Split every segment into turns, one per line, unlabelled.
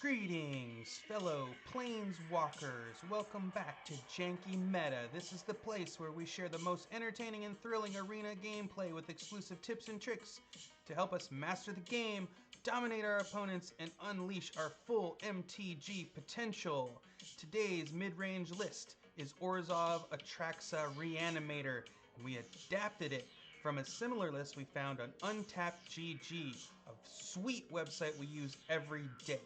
Greetings, fellow Planeswalkers! Welcome back to Janky Meta. This is the place where we share the most entertaining and thrilling arena gameplay with exclusive tips and tricks to help us master the game, dominate our opponents, and unleash our full MTG potential. Today's mid-range list is Orzhov, Atraxa, Reanimator, and we adapted it from a similar list we found on Untapped GG, a sweet website we use every day.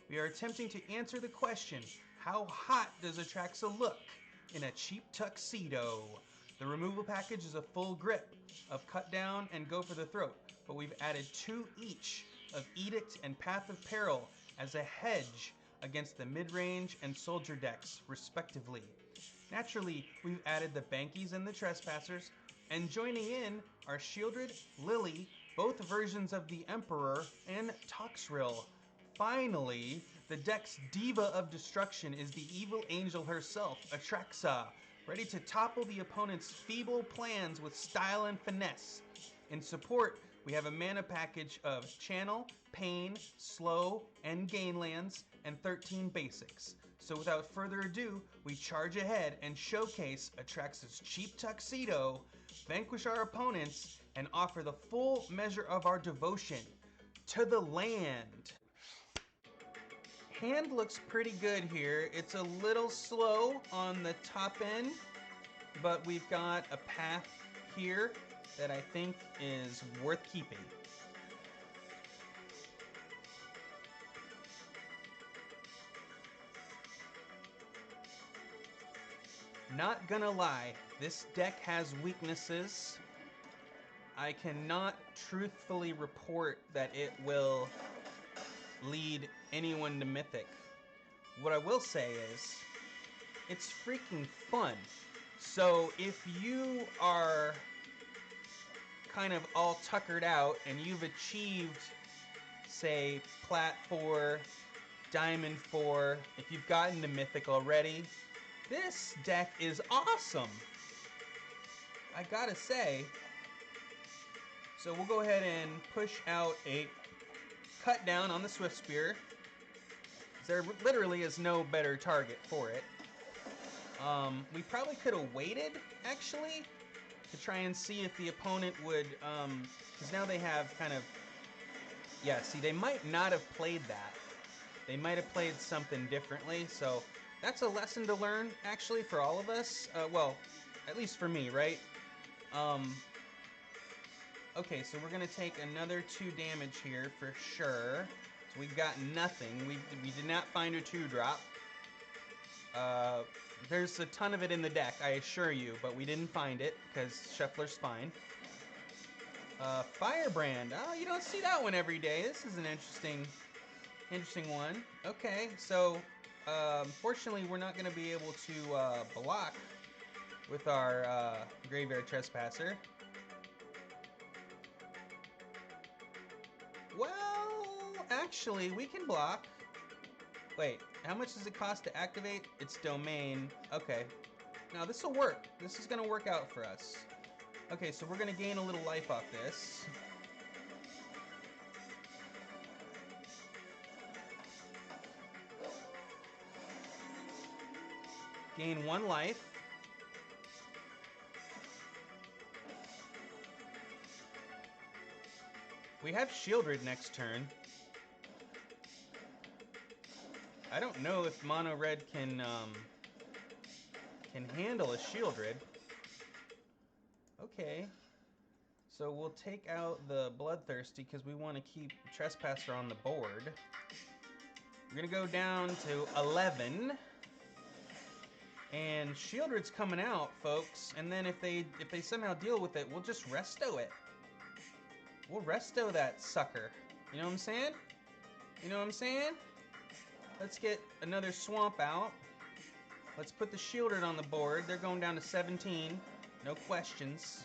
We are attempting to answer the question, how hot does Atraxa look in a cheap tuxedo? The removal package is a full grip of Cut Down and Go for the Throat, but we've added 2 each of Edict and Path of Peril as a hedge against the mid-range and soldier decks, respectively. Naturally, we've added the Bankies and the Trespassers, and joining in are Sheoldred, Lily, both versions of the Emperor, and Toxrill. Finally, the deck's diva of destruction is the evil angel herself, Atraxa, ready to topple the opponent's feeble plans with style and finesse. In support, we have a mana package of Channel, Pain, Slow, and Gain lands, and 13 basics. So without further ado, we charge ahead and showcase Atraxa's cheap tuxedo, vanquish our opponents, and offer the full measure of our devotion to the land. Hand looks pretty good here. It's a little slow on the top end, but we've got a path here that I think is worth keeping. Not gonna lie, this deck has weaknesses. I cannot truthfully report that it will lead anyone to Mythic. What I will say is, it's freaking fun. So if you are kind of all tuckered out and you've achieved, say, Plat 4, Diamond 4, if you've gotten to Mythic already, this deck is awesome. I gotta say. So we'll go ahead and push out a Cut Down on the Swift Spear. There literally is no better target for it. We probably could have waited, actually, to try and see if the opponent would, because now they have kind of, yeah, see, they might not have played that. They might have played something differently, so that's a lesson to learn, actually, for all of us. Well, at least for me, right? Okay, so we're gonna take another 2 damage here for sure. So we've got nothing. We did not find a 2-drop. There's a ton of it in the deck, I assure you, but we didn't find it because Scheffler's fine. Firebrand. Oh, you don't see that one every day. This is an interesting one. Okay, so unfortunately, we're not gonna be able to block with our Graveyard Trespasser. Well, actually, we can block. Wait, how much does it cost to activate its domain? Okay. Now, this will work. This is going to work out for us. Okay, so we're going to gain a little life off this. Gain 1 life. We have Sheoldred next turn. I don't know if Mono Red can handle a Sheoldred. Okay. So we'll take out the Bloodthirsty because we want to keep Trespasser on the board. We're going to go down to 11. And Sheoldred's coming out, folks. And then if they somehow deal with it, we'll just resto it. We'll resto that sucker. You know what I'm saying? You know what I'm saying? Let's get another Swamp out. Let's put the Sheoldred on the board. They're going down to 17. No questions.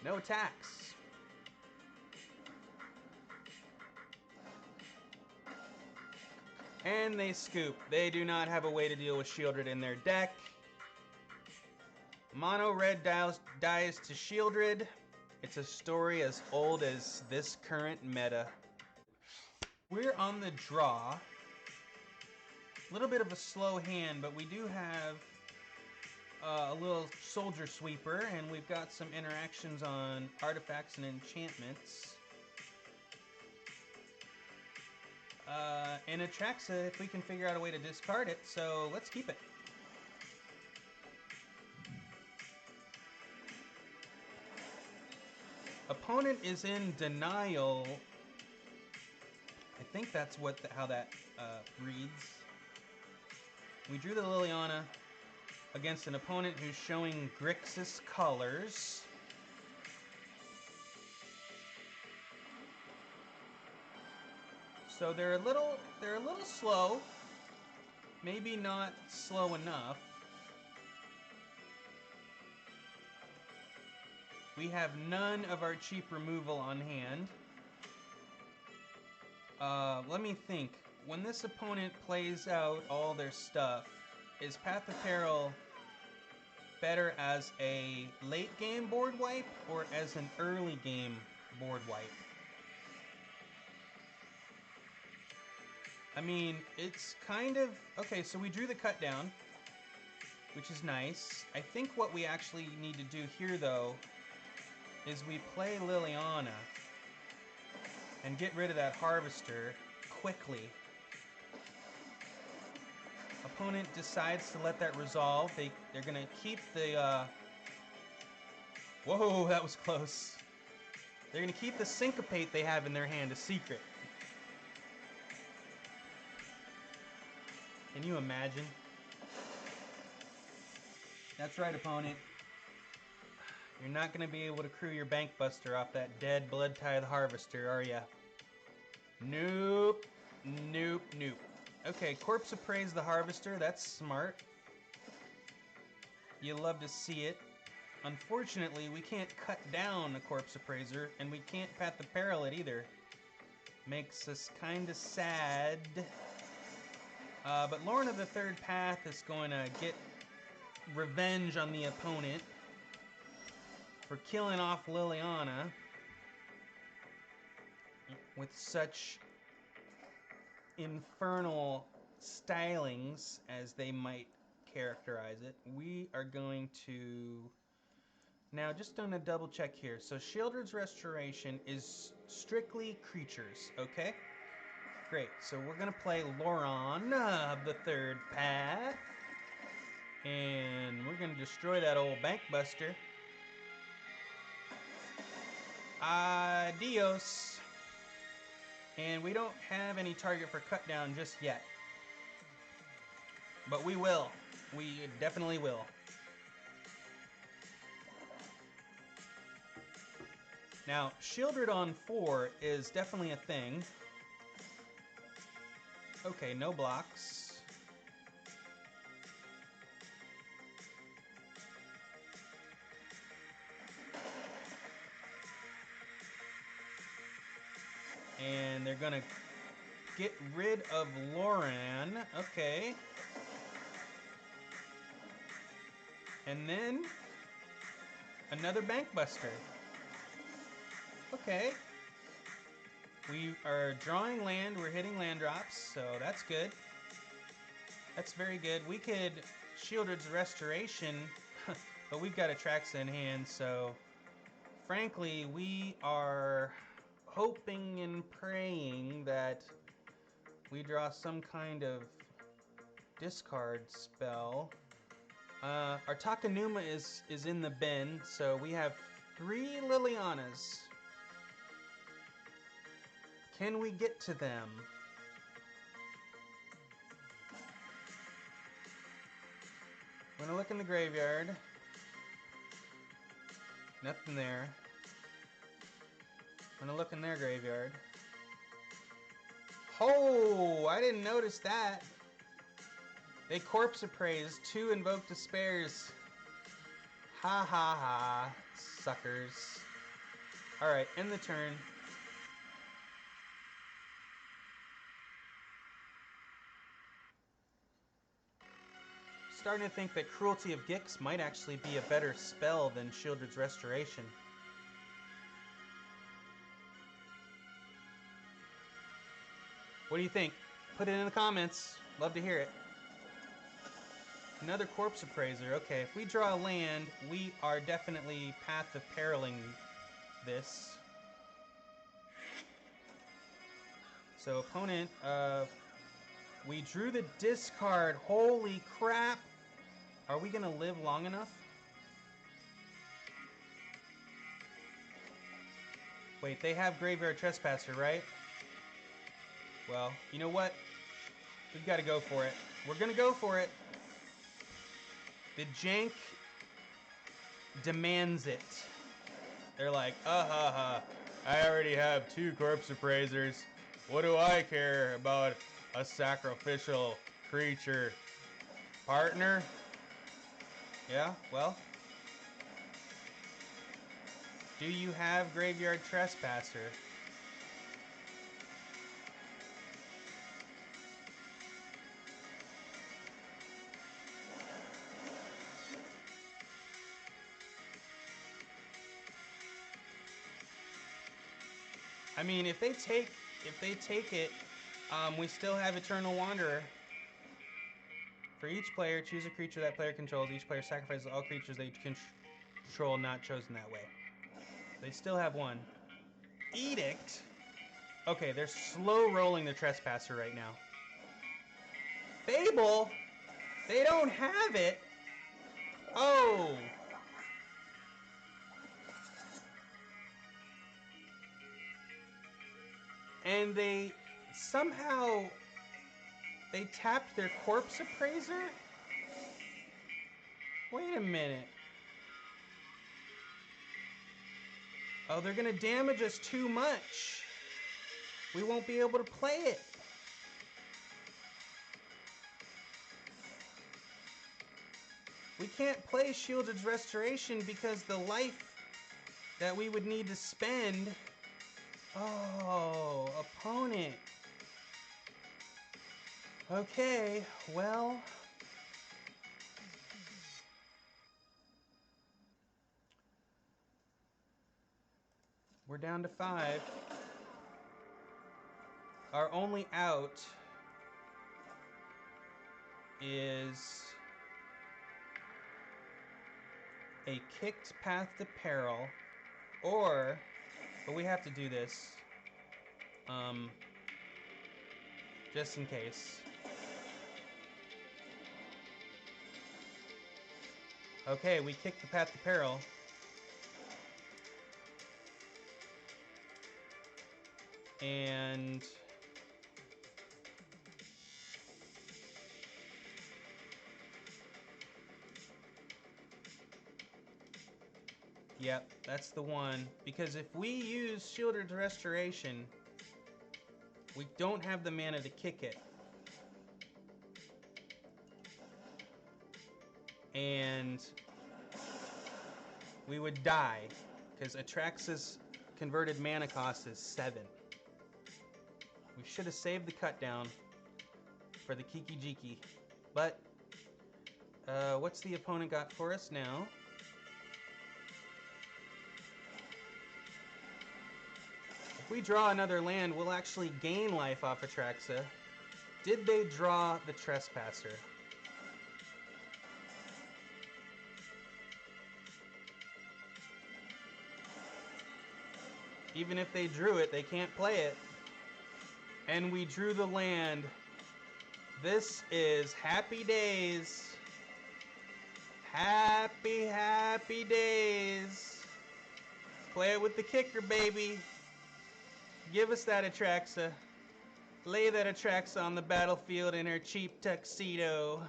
No attacks. And they scoop. They do not have a way to deal with Sheoldred in their deck. Mono Red dies to Sheoldred. It's a story as old as this current meta. We're on the draw. A little bit of a slow hand, but we do have a little soldier sweeper, and we've got some interactions on artifacts and enchantments. And Atraxa, if we can figure out a way to discard it, so let's keep it. Opponent is in denial. I think that's how that reads. We drew the Liliana against an opponent who's showing Grixis colors. So they're a little slow. Maybe not slow enough. We have none of our cheap removal on hand. Let me think. When this opponent plays out all their stuff, is Path of Peril better as a late game board wipe or as an early game board wipe? I mean, it's kind of... Okay, so we drew the cut down, which is nice. I think what we actually need to do here, though, is we play Liliana and get rid of that Harvester quickly. Opponent decides to let that resolve. They're going to keep the... Whoa, that was close. They're going to keep the Syncopate they have in their hand a secret. Can you imagine? That's right, opponent. You're not going to be able to crew your Bankbuster off that dead Blood Tithe Harvester, are ya? Nope. Nope, nope. Okay, Corpse Appraise the Harvester. That's smart. You love to see it. Unfortunately, we can't cut down a Corpse Appraiser, and we can't Path the Peril it either. Makes us kind of sad. But Lorna the Third Path is going to get revenge on the opponent for killing off Liliana with such infernal stylings, as they might characterize it. We are going to... Now, just doing a double check here. So Sheoldred's Restoration is strictly creatures, okay? Great, so we're going to play Lorna of the Third Path. And we're going to destroy that old Bankbuster. Adios. And we don't have any target for cut down just yet. But we will. We definitely will. Now, Sheoldred on 4 is definitely a thing. Okay, no blocks. And they're gonna get rid of Lauren. Okay. And then another Bankbuster. Okay. We are drawing land, we're hitting land drops, so that's good. That's very good. We could Sheoldred's Restoration, but we've got Atraxa in hand, so frankly, we are hoping and praying that we draw some kind of discard spell. Our Takenuma is in the bin, so we have 3 Lilianas. Can we get to them? I'm gonna look in the graveyard. Nothing there. I'm gonna look in their graveyard. Oh, I didn't notice that. They Corpse Appraised 2 Invoke Despairs. Ha ha ha, suckers. Alright, end the turn. Starting to think that Cruelty of Gix might actually be a better spell than Sheoldred's Restoration. What do you think? Put it in the comments. Love to hear it. Another Corpse Appraiser. Okay, if we draw a land, we are definitely Path of Periling this. So opponent, we drew the discard. Holy crap! Are we gonna live long enough? Wait, they have Graveyard Trespasser, right? Well, you know what? We've got to go for it. We're gonna go for it. The jank demands it. They're like, I already have 2 Corpse Appraisers. What do I care about a sacrificial creature? Partner? Yeah, well. Do you have Graveyard Trespasser? I mean, if they take it, we still have Eternal Wanderer. For each player, choose a creature that player controls. Each player sacrifices all creatures they control not chosen that way. They still have 1. Edict? Okay, they're slow rolling the Trespasser right now. Fable? They don't have it? Oh! And they somehow... They tapped their Corpse Appraiser? Wait a minute. Oh, they're gonna damage us too much. We won't be able to play it. We can't play Sheoldred's Restoration because the life that we would need to spend... Oh, opponent. Okay, well... We're down to 5. Our only out is a kicked Path to Peril, or, but we have to do this, just in case. Okay, we kicked the Path to Peril. And yep, that's the one. Because if we use Sheoldred's Restoration, we don't have the mana to kick it. And we would die, because Atraxa's converted mana cost is 7. We should have saved the cut down for the Kiki Jiki. But, what's the opponent got for us now? If we draw another land, we'll actually gain life off Atraxa. Did they draw the Trespasser? Even if they drew it, they can't play it. And we drew the land. This is happy days. Happy, happy days. Play it with the kicker, baby. Give us that Atraxa. Lay that Atraxa on the battlefield in her cheap tuxedo.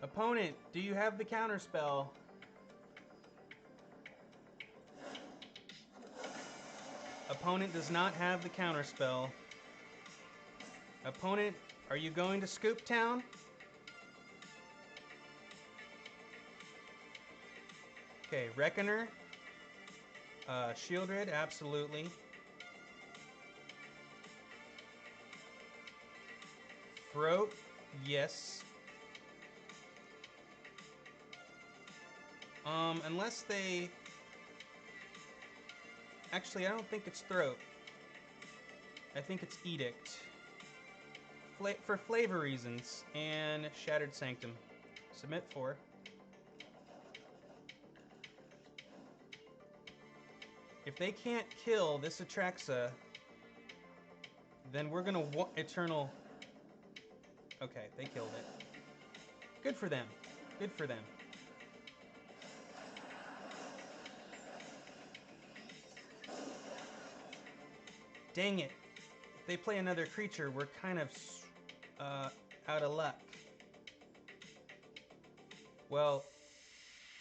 Opponent, do you have the counterspell? Opponent does not have the counterspell. Opponent, are you going to Scoop Town? Okay, Reckoner. Sheoldred, absolutely. Throat, yes. Unless they... Actually, I don't think it's Throat. I think it's Edict. For flavor reasons. And Shattered Sanctum. Submit 4. If they can't kill this Atraxa, then we're gonna Eternal... Okay, they killed it. Good for them. Good for them. Dang it. If they play another creature, we're kind of out of luck. Well,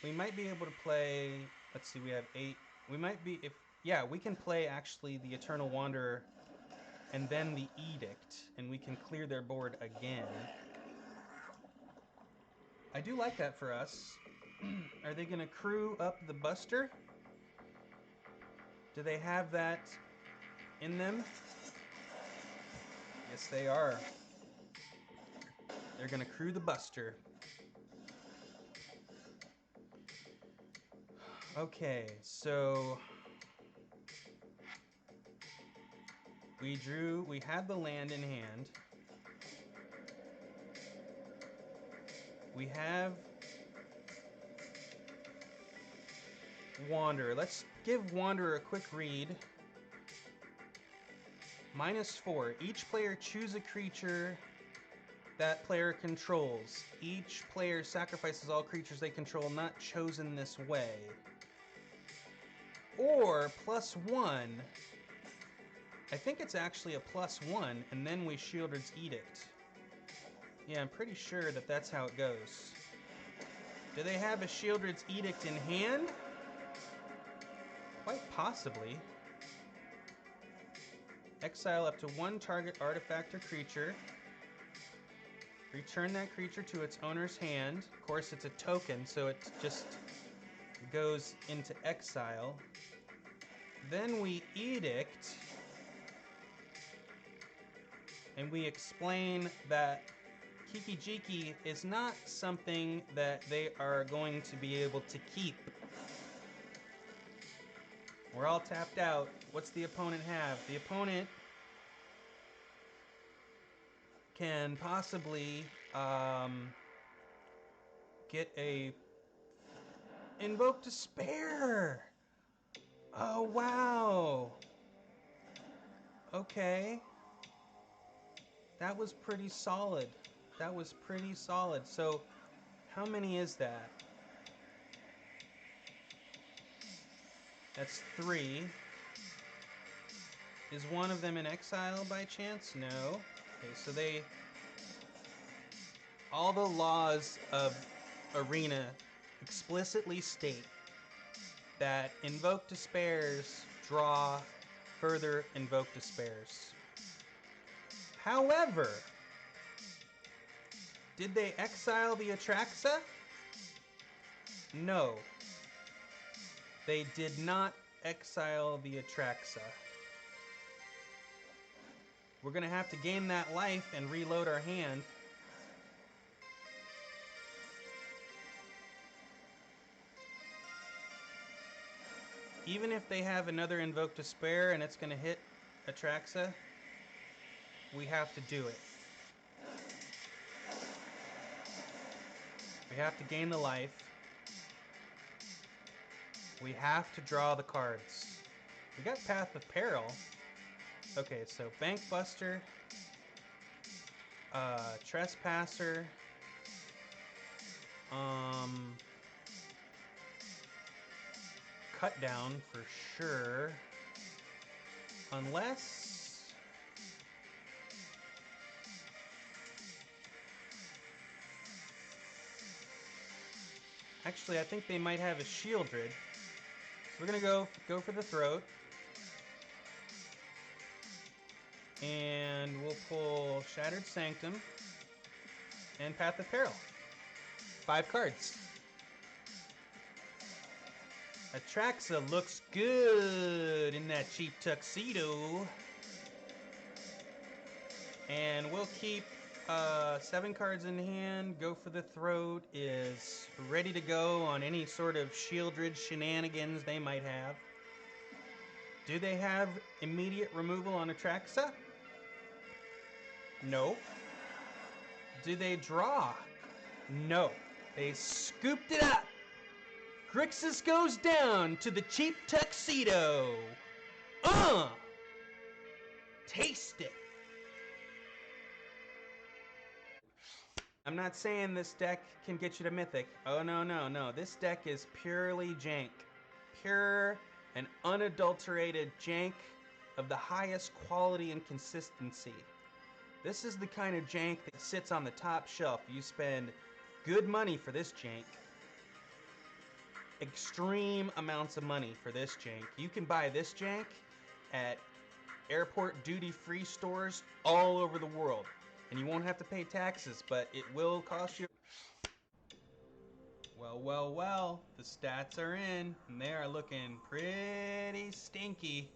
we might be able to play... Let's see, we have 8. We might be... Yeah, we can play actually the Eternal Wanderer and then the Edict, and we can clear their board again. I do like that for us. Are they going to crew up the Buster? Do they have that in them? Yes, they are. They're going to crew the Buster. Okay, so... We had the land in hand. We have Wanderer. Let's give Wanderer a quick read. -4. Each player choose a creature that player controls. Each player sacrifices all creatures they control not chosen this way. Or +1. I think it's actually a +1, and then we Sheoldred's Edict. Yeah, I'm pretty sure that that's how it goes. Do they have a Sheoldred's Edict in hand? Quite possibly. Exile up to 1 target artifact or creature. Return that creature to its owner's hand. Of course, it's a token, so it just goes into exile. Then we Edict. And we explain that Kiki-Jiki is not something that they are going to be able to keep. We're all tapped out. What's the opponent have? The opponent can possibly get a Invoke Despair. Oh, wow. Okay. That was pretty solid. That was pretty solid. So, how many is that? That's 3. Is one of them in exile by chance? No. Okay, so they... All the laws of Arena explicitly state that Invoke Despairs draw further Invoke Despairs. However, did they exile the Atraxa? No. They did not exile the Atraxa. We're going to have to gain that life and reload our hand. Even if they have another Invoke Despair and it's going to hit Atraxa, we have to do it. We have to gain the life. We have to draw the cards. We got Path of Peril. Okay, so Bank Buster, Trespasser, Cut Down for sure. Unless... Actually, I think they might have a Sheoldred. So we're gonna go for the Throat. And we'll pull Shattered Sanctum and Path of Peril. 5 cards. Atraxa looks good in that cheap tuxedo. And we'll keep 7 cards in hand. Go for the Throat is ready to go on any sort of Sheoldred shenanigans they might have. Do they have immediate removal on Atraxa? No. Do they draw? No. They scooped it up. Grixis goes down to the cheap tuxedo. Taste it. I'm not saying this deck can get you to Mythic. Oh, no, no, no. This deck is purely jank. Pure and unadulterated jank of the highest quality and consistency. This is the kind of jank that sits on the top shelf. You spend good money for this jank. Extreme amounts of money for this jank. You can buy this jank at airport duty-free stores all over the world. And you won't have to pay taxes, but it will cost you. Well, well, well, the stats are in, and they are looking pretty stinky.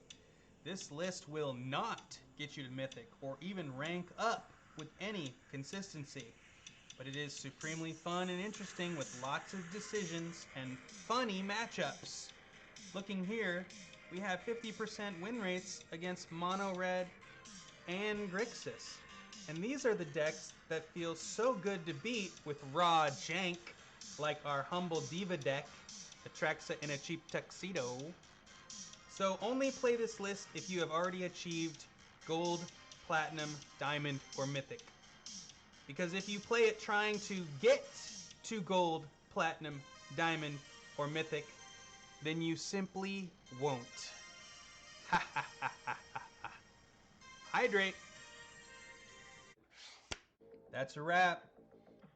This list will not get you to Mythic, or even rank up with any consistency. But it is supremely fun and interesting with lots of decisions and funny matchups. Looking here, we have 50% win rates against Mono Red and Grixis. And these are the decks that feel so good to beat with raw jank, like our humble diva deck, Atraxa in a cheap tuxedo. So only play this list if you have already achieved gold, platinum, diamond, or mythic. Because if you play it trying to get to gold, platinum, diamond, or mythic, then you simply won't. Ha ha ha ha ha ha. Hydrate. That's a wrap.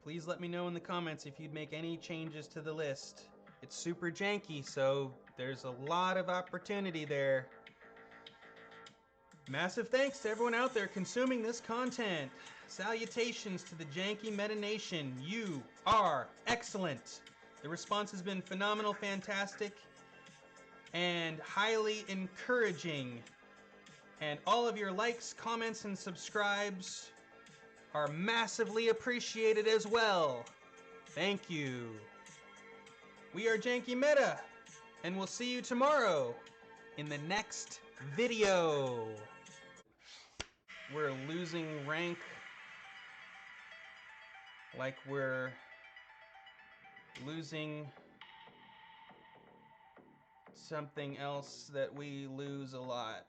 Please let me know in the comments if you'd make any changes to the list. It's super janky, so there's a lot of opportunity there. Massive thanks to everyone out there consuming this content. Salutations to the Janky Meta Nation. You are excellent. The response has been phenomenal, fantastic, and highly encouraging. And all of your likes, comments, and subscribes are massively appreciated as well. Thank you. We are Janky Meta, and we'll see you tomorrow in the next video. We're losing rank like we're losing something else that we lose a lot.